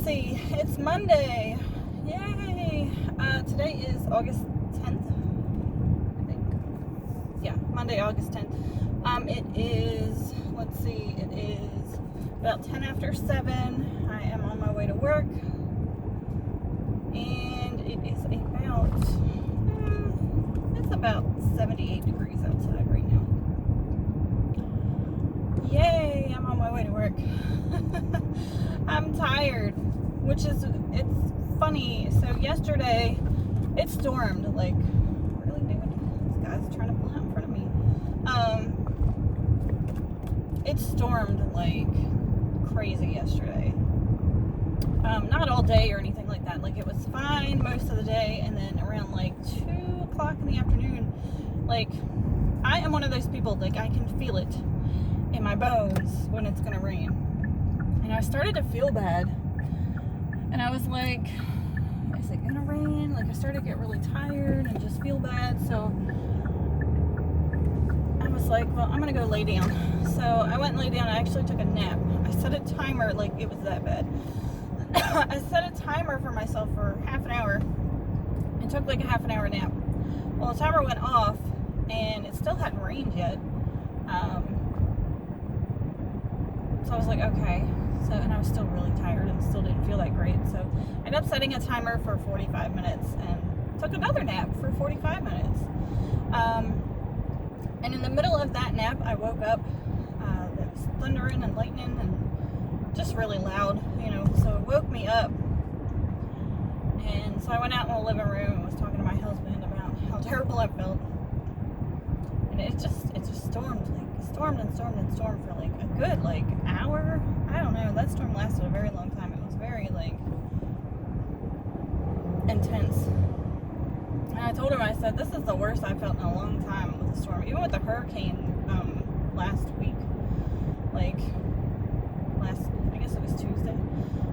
see. It's Monday. Yay. Today is August 10th, I think. Yeah, Monday, August 10th. It is, let's see, it is about 10 after 7. I am on my way to work. And it is about 78 degrees outside right now. Yay, I'm on my way to work. I'm tired, which is, it's funny. So yesterday, it stormed, like, really, dude? This guy's trying to pull out in front of me. It stormed like crazy yesterday. Not all day or anything like that. Like, it was fine most of the day, and then around like 2 o'clock in the afternoon, like, I am one of those people, like, I can feel it in my bones when it's gonna rain. And I started to feel bad. And I was like, is it gonna rain? Like, I started to get really tired and just feel bad. So I was like, well, I'm gonna go lay down. So I went and lay down. I actually took a nap. I set a timer, like, it was that bad. I set a timer for myself for half an hour and took like a half an hour nap. Well, the timer went off and it still hadn't rained yet. So I was like, okay. So, and I was still really tired and still didn't feel that great. So I ended up setting a timer for 45 minutes and took another nap for 45 minutes. And in the middle of that nap, I woke up. There was thundering and lightning and just really loud, you know, so it woke me up. And so I went out in the living room and was talking to my husband about how terrible I felt. And it just stormed, like, stormed and stormed and stormed for like a good, like, hour. I don't know, that storm lasted a very long time. It was very, like, intense. And I told him, I said, this is the worst I've felt in a long time with the storm. Even with the hurricane last week. Like, I guess it was Tuesday.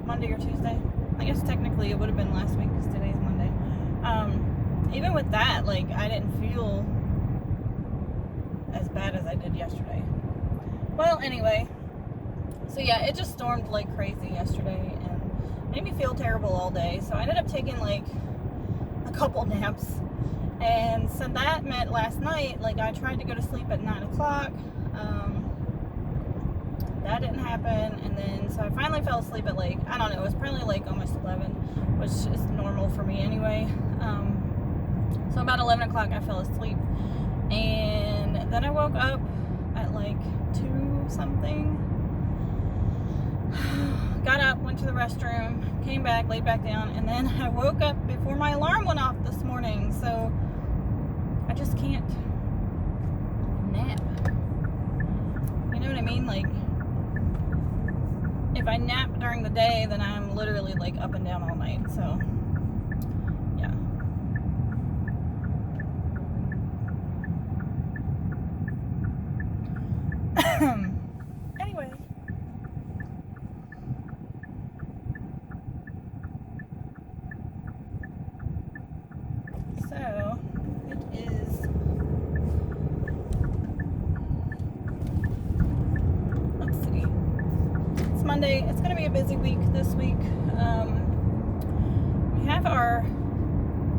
Monday or Tuesday. I guess technically it would have been last week because today's Monday. Even with that, like, I didn't feel as bad as I did yesterday. Well, anyway. So yeah, it just stormed like crazy yesterday and made me feel terrible all day. So I ended up taking like a couple naps. And so that meant last night, like, I tried to go to sleep at 9 o'clock. That didn't happen. And then, so I finally fell asleep at like, I don't know, it was probably like almost 11, which is normal for me anyway. So about 11 o'clock I fell asleep. And then I woke up at like 2 something. Got up, went to the restroom, came back, laid back down, and then I woke up before my alarm went off this morning. So I just can't nap. You know what I mean? Like, if I nap during the day, then I'm literally like up and down all night. So yeah. Anyway. So it is Monday. It's going to be a busy week this week. We have our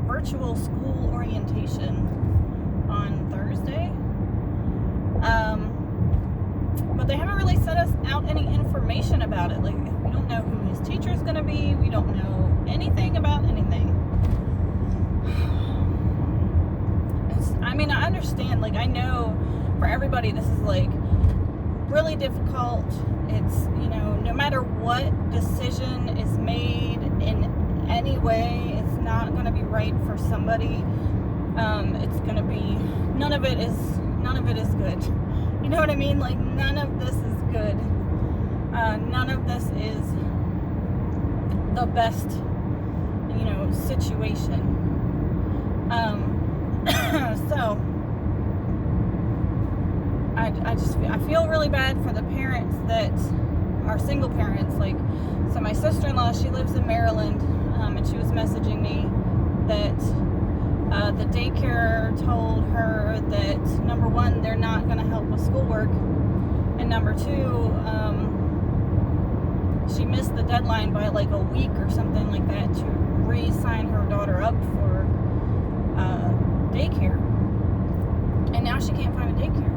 virtual school orientation on Thursday. But they haven't really sent us out any information about it. Like, we don't know who his teacher is going to be. We don't know anything about anything. I mean, I understand. Like, I know for everybody this is like really difficult. It's, you know, no matter what decision is made in any way, it's not going to be right for somebody. It's going to be, none of it is good. You know what I mean? Like, none of this is good. None of this is the best, you know, situation. So I feel really bad for the parents that are single parents. Like, so my sister-in-law, she lives in Maryland, and she was messaging me that the daycare told her that, number one, they're not going to help with schoolwork, and number two, she missed the deadline by like a week or something like that to re-sign her daughter up for daycare. And now she can't find a daycare.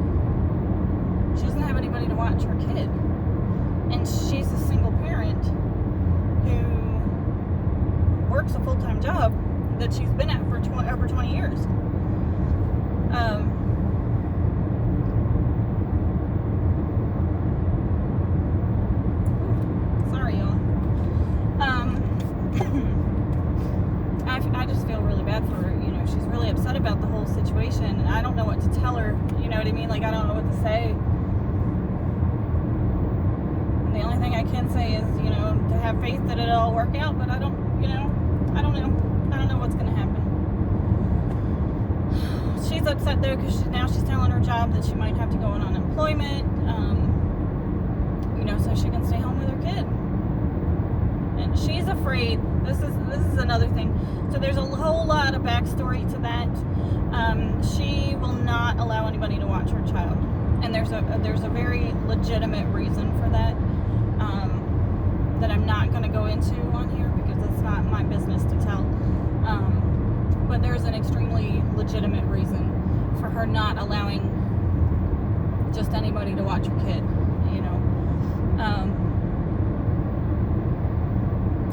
She doesn't have anybody to watch her kid. And she's a single parent who works a full-time job that she's been at for over 20 years. Sorry, y'all. I just feel really bad for her. You know, she's really upset about the whole situation, and I don't know what to tell her. You know what I mean? Like, I don't know what to say. And the only thing I can say is, you know, to have faith that it'll all work out, but I don't know. I don't know what's going to happen. She's upset, though, because now she's telling her job that she might have to go on unemployment, you know, so she can stay home with her kid. And she's afraid. This is another thing. So there's a whole lot of backstory to that. She will not allow anybody to watch her child, and there's a very legitimate reason for that. That I'm not going to go into on here because it's not my business to tell. But there's an extremely legitimate reason for her not allowing just anybody to watch her kid, you know.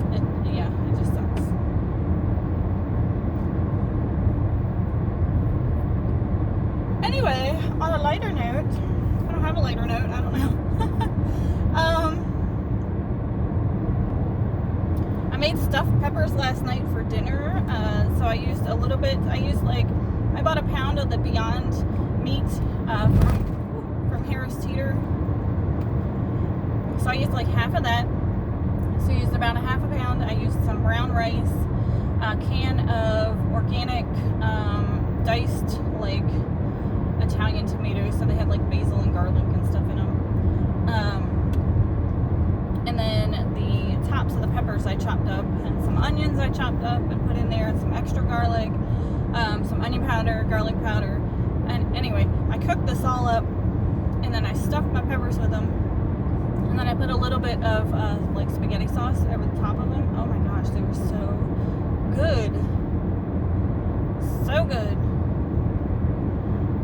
It just sucks. Anyway, on a lighter note, I don't have a lighter note, I don't know. I made stuffed peppers last night for dinner, so I used a little bit. I bought a pound of the Beyond Meat from Harris Teeter. So I used like half of that. So I used about a half a pound. I used some brown rice, a can of organic diced like Italian tomatoes, so they had like basil and garlic and stuff in them. And then the tops of the peppers I chopped up, and some onions I chopped up and put in there, and some extra garlic, some onion powder, garlic powder. And anyway, I cooked this all up, and then I stuffed my peppers with them, and then I put a little bit of like spaghetti sauce over the top of them. Oh my gosh, they were so good. So good.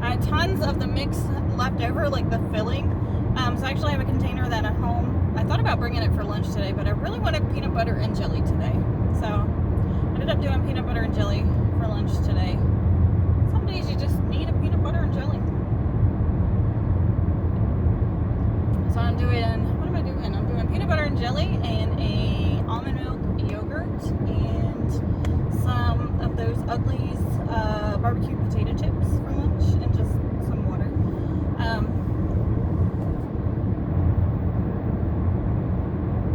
I had tons of the mix left over, like the filling. So I actually have a container of that at home. I thought about bringing it for lunch today, but I really wanted peanut butter and jelly today. So I ended up doing peanut butter and jelly for lunch today. Some days you just need a peanut butter and jelly. So I'm doing, what am I doing? I'm doing peanut butter and jelly and a almond milk yogurt and some of those Uglies barbecue potato chips for lunch and just some water.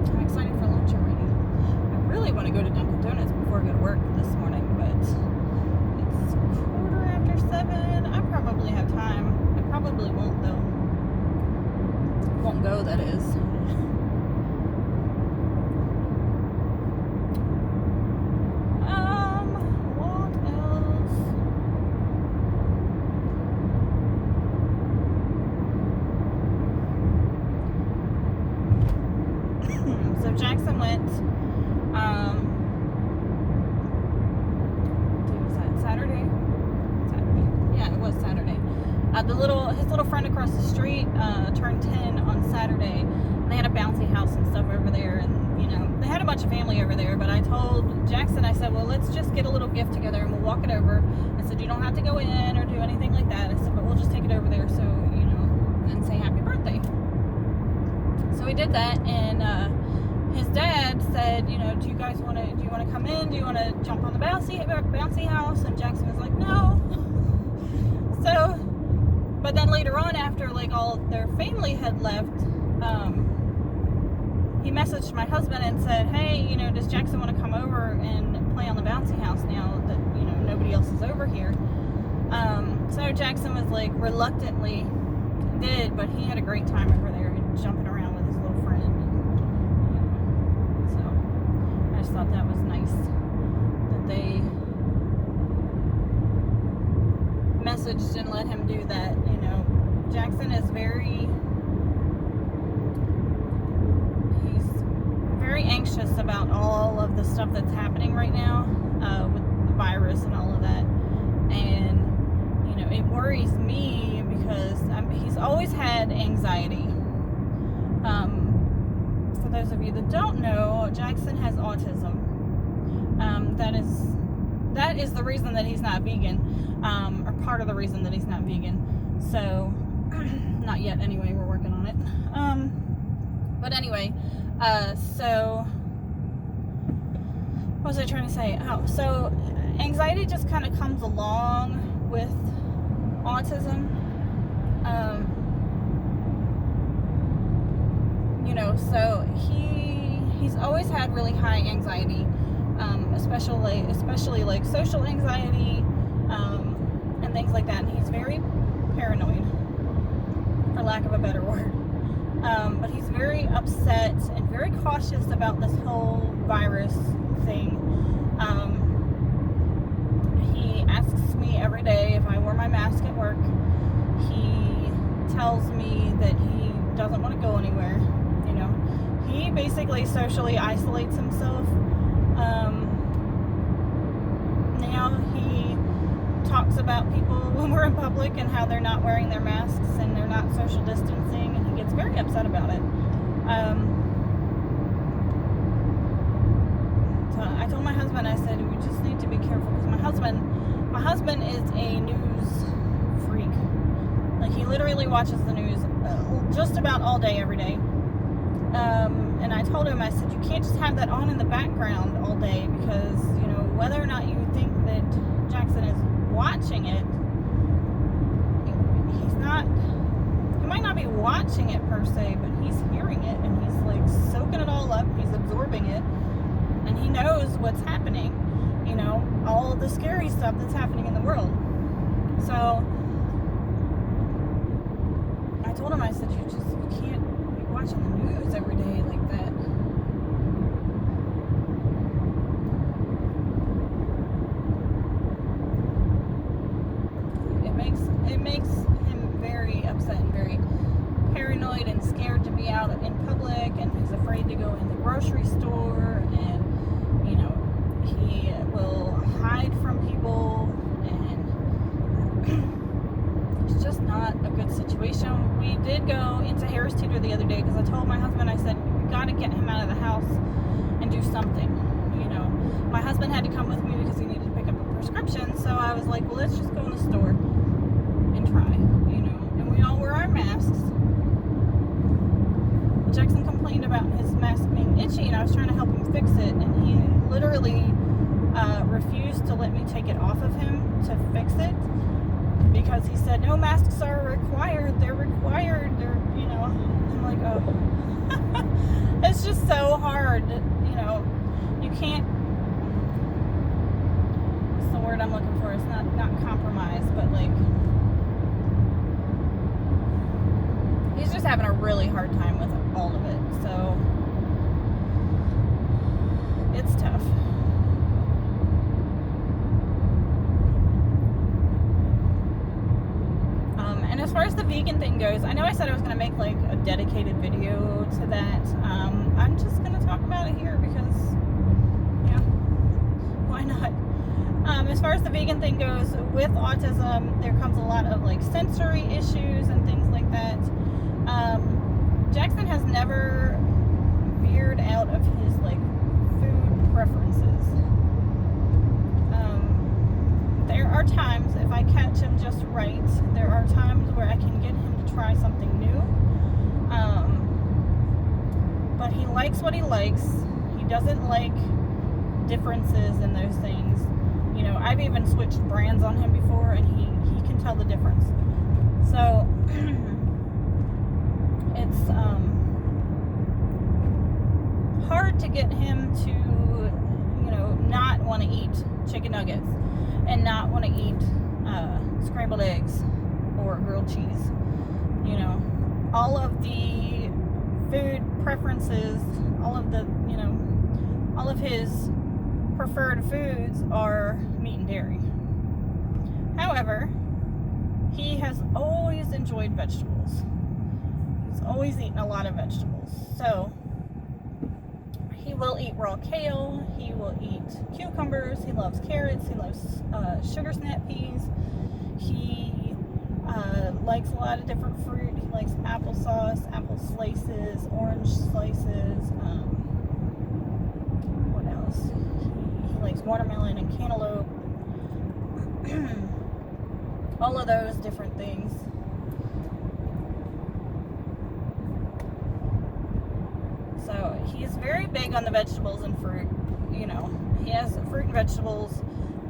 I'm excited for lunch already. I really want to go to Dunkin' Donuts before I go to work this morning, but it's 7:15. I probably have time. I probably won't though. Won't go, that is. What else? So Jackson went, was that Saturday? Yeah, it was Saturday. His little friend across the street turned 10 on Saturday. And they had a bouncy house and stuff over there, and you know they had a bunch of family over there. But I told Jackson, I said, well, let's just get a little gift together and we'll walk it over. I said, you don't have to go in or do anything like that. I said, but we'll just take it over there, so you know, and say happy birthday. So we did that, and his dad said, you know, do you want to come in? Do you want to jump on the bouncy house? And Jackson was like, no. So, but then later on, after like all their family had left, he messaged my husband and said, hey, you know, does Jackson want to come over and play on the bouncy house now that, you know, nobody else is over here? So Jackson was like reluctantly did, but he had a great time over there jumping around with his little friend. And, so I just thought that was nice that they messaged and let him do that. You know, Jackson is cautious about all of the stuff that's happening right now with the virus and all of that. And, you know, it worries me because he's always had anxiety. For those of you that don't know, Jackson has autism. That is the reason that he's not vegan, or part of the reason that he's not vegan. So, not yet anyway, we're working on it. But anyway, so, what was I trying to say? Oh, so, anxiety just kind of comes along with autism. You know, so he's always had really high anxiety, especially like social anxiety, and things like that. And he's very paranoid, for lack of a better word. But he's very upset and very cautious about this whole virus thing. He asks me every day if I wear my mask at work. He tells me that he doesn't want to go anywhere. You know, he basically socially isolates himself. Now he talks about people when we're in public and how they're not wearing their masks and they're not social distancing, and he gets very upset about it. So I told my husband, I said, we just need to be careful, because my husband is a news freak. Like, he literally watches the news just about all day, every day. And I told him, I said, you can't just have that on in the background all day, because, you know, whether or not you think that Jackson is watching it, he might not be watching it per se, but he's hearing it, and he's like soaking it all up, he's absorbing it, and he knows what's happening, you know, all of the scary stuff that's happening in the world. So I told him, I said, you can't be watching the news every day like that. It makes him very upset and very paranoid and scared to be out in public, and he's afraid to go in the grocery store, and, you know, he will hide from people, and it's just not a good situation. We did go into Harris Teeter the other day, because I told my husband, I said, we got to get him out of the house and do something. You know, my husband had to come with me because he needed to pick up a prescription, so I was like, well, let's just go in the store and try, you know, and we all wear our masks. Jackson complained about his mask being itchy, and I was trying to help him fix it, and he literally refused to let me take it off of him to fix it, because he said, no, masks are required, they're, you know, I'm like, oh. It's just so hard, you know, you can't, what's the word I'm looking for, it's not compromise, but like, he's just having a really hard time with all of it, so it's tough. And as far as the vegan thing goes, I know I said I was going to make like a dedicated video to that. I'm just going to talk about it here because, yeah, why not? As far as the vegan thing goes, with autism, there comes a lot of like sensory issues and things like that. Jackson has never veered out of his like food preferences. There are times, if I catch him just right, there are times where I can get him to try something new. But he likes what he likes. He doesn't like differences in those things. You know, I've even switched brands on him before, and he can tell the difference. So it's hard to get him to, you know, not want to eat chicken nuggets and not want to eat scrambled eggs or grilled cheese. You know, all of the food preferences, all of the, you know, all of his preferred foods are meat and dairy. However, he has always enjoyed vegetables. He's always eaten a lot of vegetables. So He will eat raw kale. He will eat cucumbers. He loves carrots. He loves sugar snap peas. He likes a lot of different fruit. He likes applesauce, apple slices, orange slices. What else? He likes watermelon and cantaloupe. All of those different things. So he's very big on the vegetables and fruit. You know, he has fruit and vegetables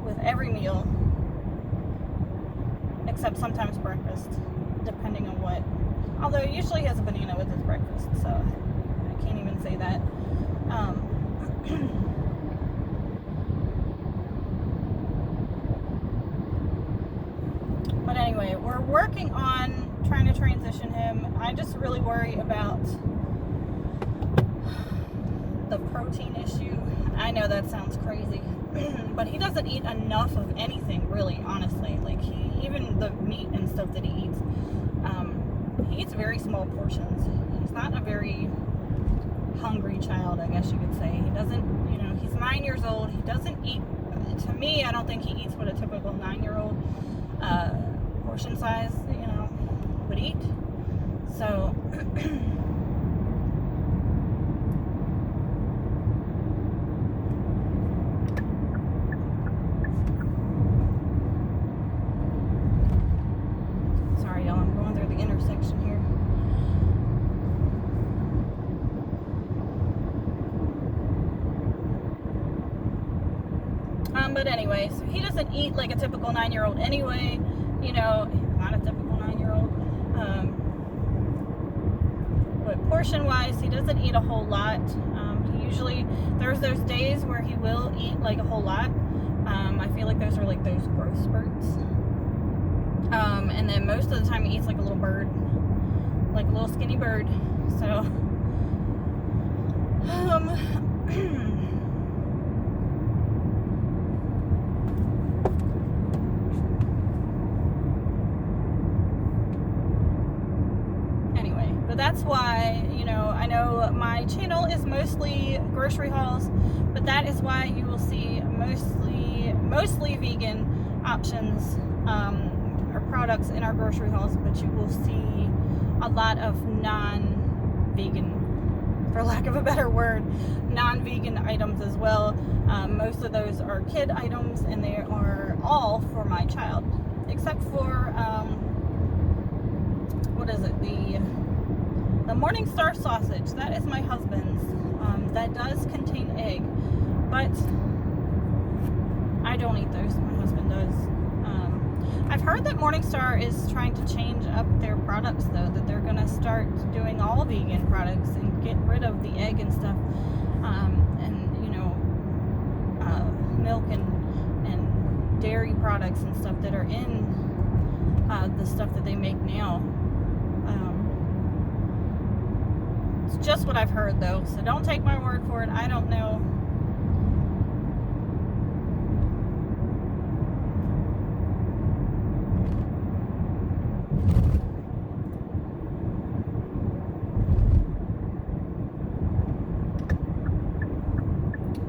with every meal, except sometimes breakfast, depending on what. Although usually he has a banana with his breakfast, so I can't even say that. But anyway, we're working on trying to transition him. I just really worry about the protein issue. I know that sounds crazy, but he doesn't eat enough of anything, really, honestly. Like, even the meat and stuff that he eats very small portions. He's not a very hungry child, I guess you could say. He doesn't, you know, he's 9 years old. He doesn't eat, to me, I don't think he eats what a typical 9-year-old portion size, you know, would eat. So sorry y'all, I'm going through the intersection here. But anyway, so he doesn't eat like a typical 9-year-old anyway. You know, not a typical 9-year-old. But portion-wise, he doesn't eat a whole lot. He usually, there's those days where he will eat like a whole lot. I feel like those are like those growth spurts. And then most of the time he eats like a little bird, like a little skinny bird. So, that's why, you know, I know my channel is mostly grocery hauls, but that is why you will see mostly vegan options or products in our grocery hauls, but you will see a lot of non-vegan, for lack of a better word, non-vegan items as well. Most of those are kid items, and they are all for my child, except for what is it, the Morningstar sausage. That is my husband's. That does contain egg, but I don't eat those. My husband does. I've heard that Morningstar is trying to change up their products, though, that they're going to start doing all vegan products and get rid of the egg and stuff, and, you know, milk and dairy products and stuff that are in the stuff that they make now. It's just what I've heard, though, so don't take my word for it. I don't know.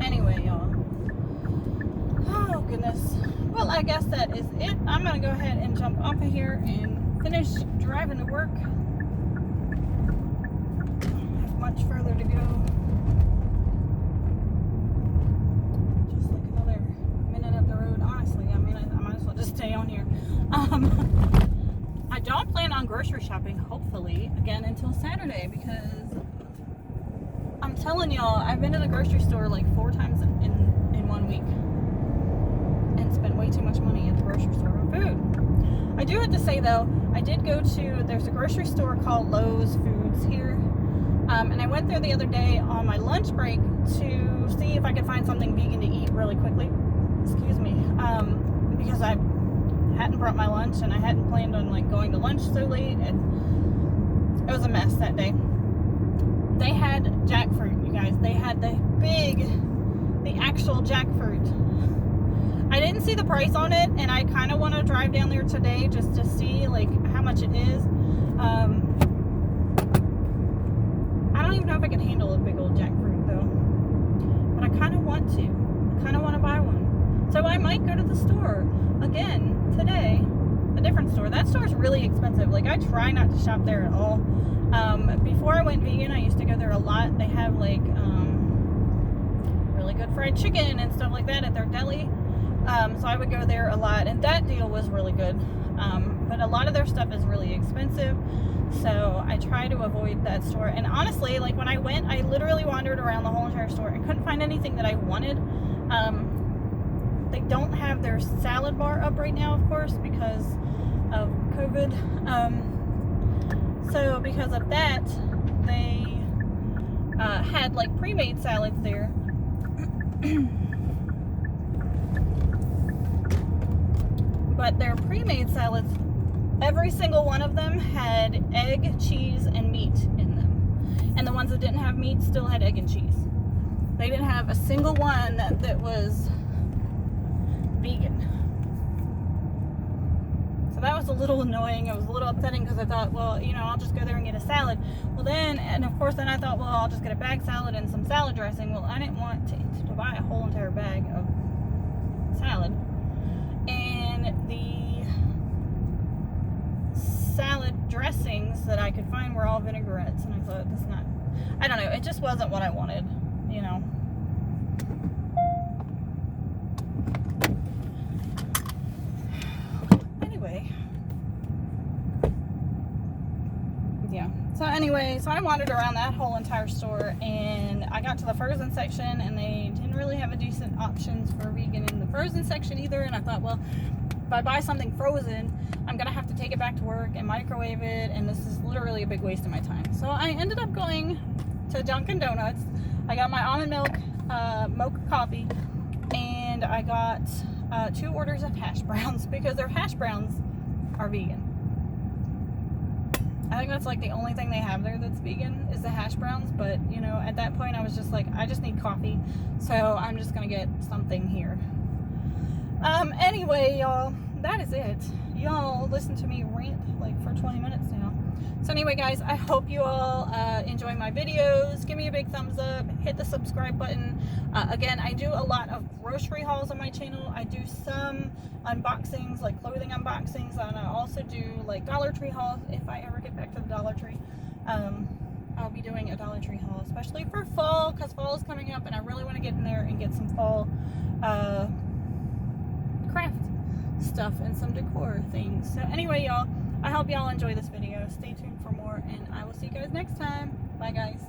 Anyway, y'all. Oh, goodness. Well, I guess that is it. I'm going to go ahead and jump off of here and finish driving to work. Much further to go. Just like another minute up the road. Honestly, I mean, I might as well just stay on here. I don't plan on grocery shopping, hopefully, again until Saturday, because I'm telling y'all, I've been to the grocery store like 4 times in 1 week and spent way too much money at the grocery store on food. I do have to say, though, I did go to, there's a grocery store called Lowe's Foods here. And I went there the other day on my lunch break to see if I could find something vegan to eat really quickly. Excuse me. Because I hadn't brought my lunch, and I hadn't planned on like going to lunch so late, and it was a mess that day. They had jackfruit, you guys. They had the actual jackfruit. I didn't see the price on it, and I kind of want to drive down there today just to see like how much it is. I don't even know if I can handle a big old jackfruit, though. might go to the store again today, a different store. That store is really expensive. Like, I try not to shop there at all. Before I went vegan, I used to go there a lot. They have like really good fried chicken and stuff like that at their deli. So I would go there a lot, and that deal was really good. But a lot of their stuff is really expensive, so I try to avoid that store. And honestly, like, when I went, I literally wandered around the whole entire store and couldn't find anything that I wanted. They don't have their salad bar up right now, of course, because of COVID. So because of that, they had like pre-made salads there. But their pre-made salads, every single one of them had egg, cheese, and meat in them. And the ones that didn't have meat still had egg and cheese. They didn't have a single one that was vegan. So that was a little annoying. It was a little upsetting because I thought, well, you know, I'll just go there and get a salad. Well then, and of course then I thought, well, I'll just get a bag salad and some salad dressing. Well, I didn't want to buy a whole entire bag of salad. And the salad dressings that I could find were all vinaigrettes, and I thought, that's not, I don't know, it just wasn't what I wanted, you know. Anyway, yeah, so I wandered around that whole entire store, and I got to the frozen section, and they didn't really have a decent options for vegan in the frozen section either. And I thought, well, if I buy something frozen, I'm gonna have to take it back to work and microwave it, and this is literally a big waste of my time. So I ended up going to Dunkin' Donuts. I got my almond milk mocha coffee, and I got 2 orders of hash browns, because their hash browns are vegan. I think that's like the only thing they have there that's vegan is the hash browns. But you know, at that point I was just like, I just need coffee, so I'm just gonna get something here. Anyway, y'all, that is it. Y'all listen to me rant like for 20 minutes now. So anyway, guys, I hope you all enjoy my videos. Give me a big thumbs up, hit the subscribe button. Again, I do a lot of grocery hauls on my channel. I do some unboxings, like clothing unboxings, and I also do like Dollar Tree hauls if I ever get back to the Dollar Tree. I'll be doing a Dollar Tree haul, especially for fall, because fall is coming up and I really want to get in there and get some fall craft stuff and some decor things. So anyway, y'all, I hope y'all enjoy this video. Stay tuned for more, and I will see you guys next time. Bye, guys.